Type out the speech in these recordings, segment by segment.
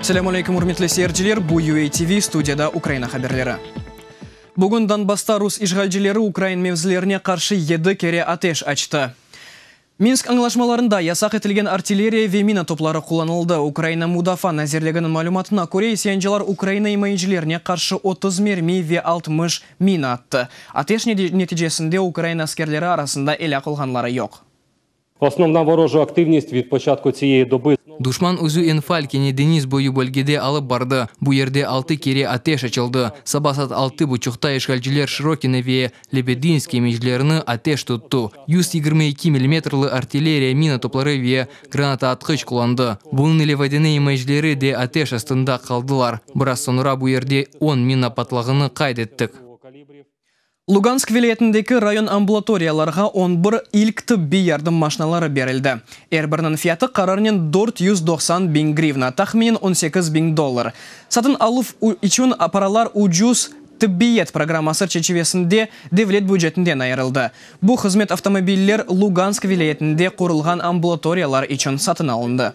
Assalamu alaikum, урметлі сeyirciler. Bu UATV студияда Украина хаберлері. Бүгін Донбасста рус ишгалчылары Украин мевзілеріне қаршы 7 кере атеш açtı. Минск аңлашмаларында ясақ етілген артиллерия ве мина топлары қоланылды. Украина Мудафа назерлегінің малюматына көре исянчылар Украина имайынчылеріне қаршы 30 мерми ве 60 мина атты. Атеш нәтижесінде Украина аскерлері арасында елі қылғанлары жоқ. Основна ворожа активність від початку цієї доби. Душман өзі Энфалькене Денис бою бөлгеде алып барды. Бу ерде 6 кере атеш açıldı. Сабасат 6 бучукта ишгалчылар Широкине ве Лебединский межлеріні атеш тұтты. 122 мм артиллерия мина топлары ве граната атқыш kullandı. Bunun ile vadene межлері де атеш астында қалдылар. Біраз сонура бу ерде 10 мина патлағыны қайдеттік. Луганск вилаятындагы район амбулаторияларға 11 ilk tibbi yardım машиналары берілді. Әрбірінің фияты қарарынан 490 bin гривна, тахминен $18,000. Сатын алып үшін апаралар уджуз тиббиет программасы чечевесінде девлет бюджетінден айырылды. Бұл қызмет автомобильлер Луганск вилаятында құрылған амбулаториялар үшін сатын алынды.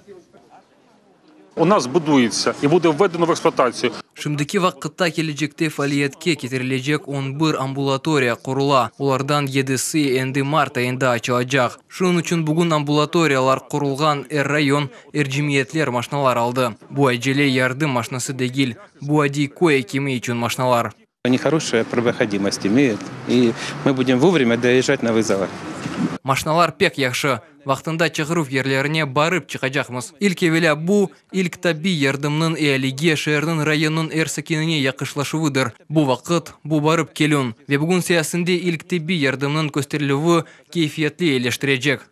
У нас будується і буде введено в експлуатацію. Шымдыки вақытта кележекте фалиетке кетірілежек 11 амбулатория құрула. Олардан 7-сі әнді март айында açılacak. Шын үшін бүгін амбулаториялар құрылған район әржимиетлер машиналар алды. Бұл әжеле ярдым машинасы дегіл. Бұл әдей кое кеме үшін машиналар. Они хорошая проходимость имеют, и мы будем вовремя доезжать на вызовы. Машиналар пек яхшы. Вақтында чығыруф ерлеріне барып чықачақмыз. Илкевеля бұ, илк таби ярдымның әліге шәрдің районның әрсекеніне яқышлашуыдыр. Бұ вақыт, бұ барып келун. Ве бүгін сиясында илк таби ярдымның көстерілуі кейфиетли елештірежек.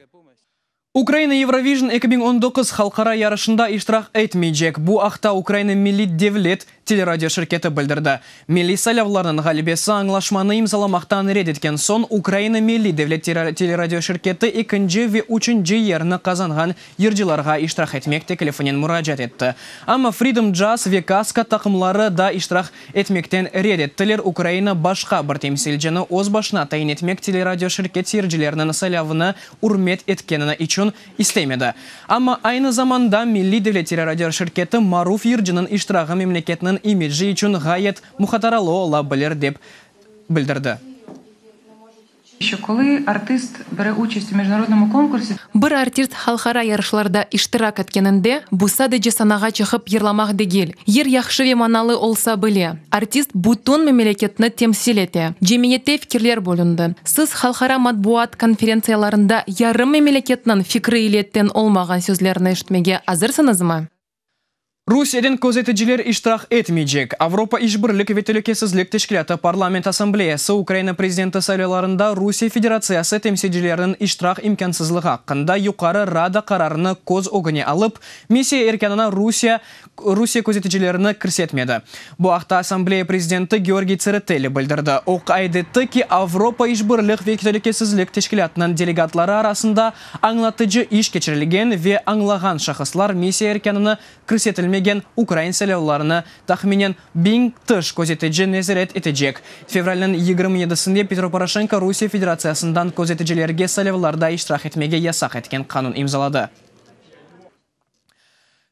Украина Евровижн 2019 халқара ярышында иштирак этмейжек. Бу акта Украина Милли Девлет телерадио ширкеті білдірді. Милли салявларының ғалибесі аңлашманы имзаламақтан редеткен сон Украина Милли Девлет телерадио ширкеті 2-нче ве 3-нче ерні қазанған ерджиларға иштирак етмек телефонен мұражат етті. Ама Freedom Jazz ве Каска тақымлары да иштирак етмектен редеттілер. Украина башқа бір темсилжені оз башына тайын етмек телерадио ширкет ерджилерінің салявыны урмет еткеніне için istemedi. Ama aynı zamanda Milli Devlet Teleradio şirketi Maruf Yırcı'nın iştirakı memleketinin imajı için gayet muhataralı olabilir dep bildirdi. Що коли артист бере участь у міжнародному конкурсі, бір артист халқара ярышларда иштирак еткенінде бу садыжы санаға чыгып йырламак дегел. Ер яхшы маналы олса біле. Артист бутон мемлекетні темсил ете. Жемиетте фикирлер бөлінді. Сіз халқара матбуат конференцияларында ярым мемлекетнің фикри илеттен олмаған сөзлеріні іштмеге азырсыныз ма? Rusiyadan көзетiciler iştirak etmeyecek. Avrupa İşbirlik ve Tehlikesizlik Teşkilatı Parlament Asambleyası Ukrayna prezidenti sayılarında Rusya Federasyası temsilcilerinin iştirak imkansızlığı hakkında yukarı Rada kararını koz ogine alıp missiya erkanına Rusya көзетicilerini kirsetmedi. Bu haqda Asambleya prezidenti Georgiy Tsereteli bildirdi. O aydetti ki Avrupa İşbirlik ve Tehlikesizlik Teşkilatı'nın delegatları arasında anlatıcı iş geçirilgen ve anlagan şahıslar missiya erkanını kirsetilmedi. Ukrayna saylavlarını tahminen 1000 tış közetici nezaret edecek. Fevral'ın 27'sinde Petro Poroshenko Rusya Federasyası'ndan közeticilerge saylavlarda iştirak etmege yasak etken kanun imzaladı.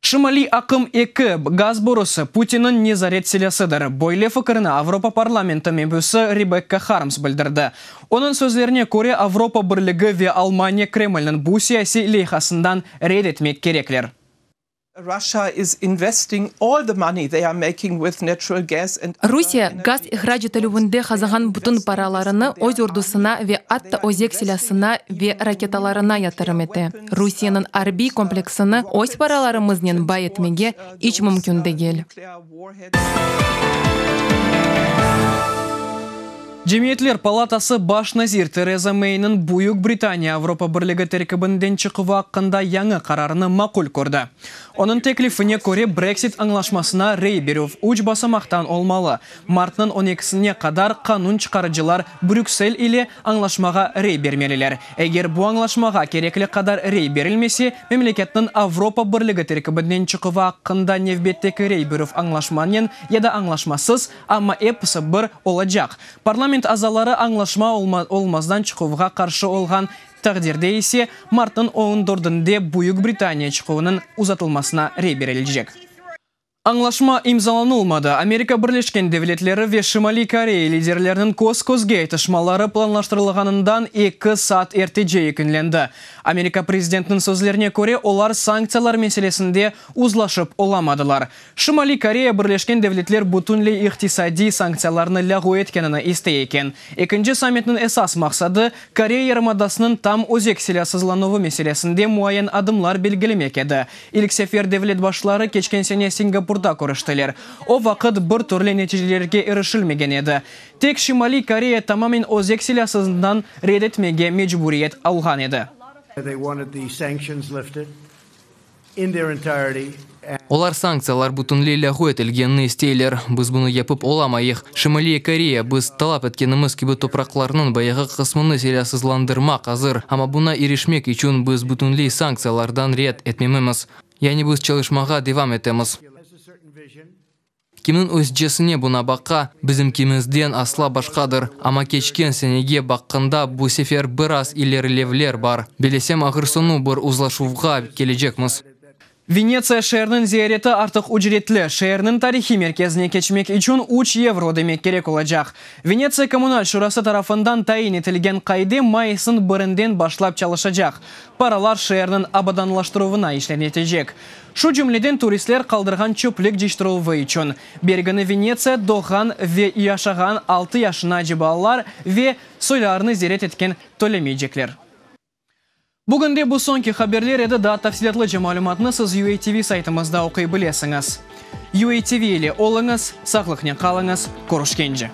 Шымали акым 2 газ борусы Путин'in nezaret silahıdır. Böyle fikrini Avrupa Parlamenti membüsü Rebecca Harms bildirdi. Onun sözlerine göre Avrupa Birliği ve Almanya Kreml'nin bu siyasi lehasından reddetmek gerekler. Rusya gaz ihraç etілуінде қазаған бүтін параларыны өз ордусына ве атты өзек силасына ве ракеталарына ятырым еті. Rusyaның арби комплексыны өз параларымызнен бай етмеге іч мүмкін дегел. Cemiyetler Palatası baş nazir Theresa May'nin Buyuk Britaniya Avrupa Birliği terkibinden çıkıvı hakkında yanı kararını makul gördü. Onun teklifine göre Brexit anlaşmasına rey beruf uç basamaktan olmalı. Mart'ın 12'sine kadar kanun çıkarıcılar Brüksel ile anlaşmağa rey bermeliler. Eğer bu anlaşmağa gerekli kadar rey berilmesi, memleketin Avrupa Birliği terkibinden çıkıvı hakkında nevbetteki rey beruf anlaşmanın ya da anlaşmasız ama hepsi bir olacak. Parlament azaları anlaşma olmazdan çıkıvıға karşı olgan taqdirde ise Mart'ın 14'ünde Buyuk Britaniya çıkıvının uzatılmasına rey berilecek. Аңлашма имзаланылмады. Америка Бірлешкен Devletlері ве Шимали Корея лидерлерінің көз-көзге айтышмалары планлаштырылғанындан 2 саат ерте күнленді. Америка президентінің сөзлеріне көре, олар санкциялар мәселесінде узлашып оламадылар. Шимали Корея Бірлешкен Devletlер бүтінлей иқтисади санкцияларны лағу еткеніні истей екен. Екінші саммитінің esas мақсады Корея ярымадасының там өзек селясызлануы мәселесінде муайын адымлар белгілемек еді. Илік сефер Devlet башлары кечкен сене Сингапурда көріштілер. О вақыт бір түрлі нәтижелерге ерішілмеген еді. Тек Шимали Корея тамамын өзек селясыздан редетмеге мечбуриет алған еді. Олар санкциялар бүтінлей ләғу етілгенні істейлер. Біз бұны епіп оламайық. Шимали Корея біз талап еткеніміз кебі топрақларының баяғы қысмыны селясызландырмақ азыр. Ама бұна ерешмек үшін біз бүтінлей санкциялардан рет етмеміміз. Яғни біз çalışmaға девам етеміз. Кімнің өз жесіне бұна баққа, біздің кемізден асла башқадыр. Ама кечкен сенеге баққында бұл сефер біраз илерлевлер бар. Белесем ағыр сону бір узлашуға кележекміз. Венеция шәрінің зияреті артық үжіретлі. Шәрінің тарихи мерkezіне кечмек үшін 3 евро демек керек олacak. Венеция коммуналь шурасы тарафындан тайын етілген қайды майысын бірінден башлап çalışacak. Паралар шәрінің абаданлаштыруына işlenetecek. Шу жүмледен туристлер қалдырған чөплік жиштырылығы үшін. Бергіні Венеция доған ве яшаған 6 яшына жібалар ве сойларыны зерет еткен төлемейджеклер. Бүгінде бұл соңки хаберлер еді да тафсилатлы жамалуматны сіз UATV сайтымызда оқи білесіңіз. UATV елі олыңыз, сақлықне қалыңыз, көрішкенже.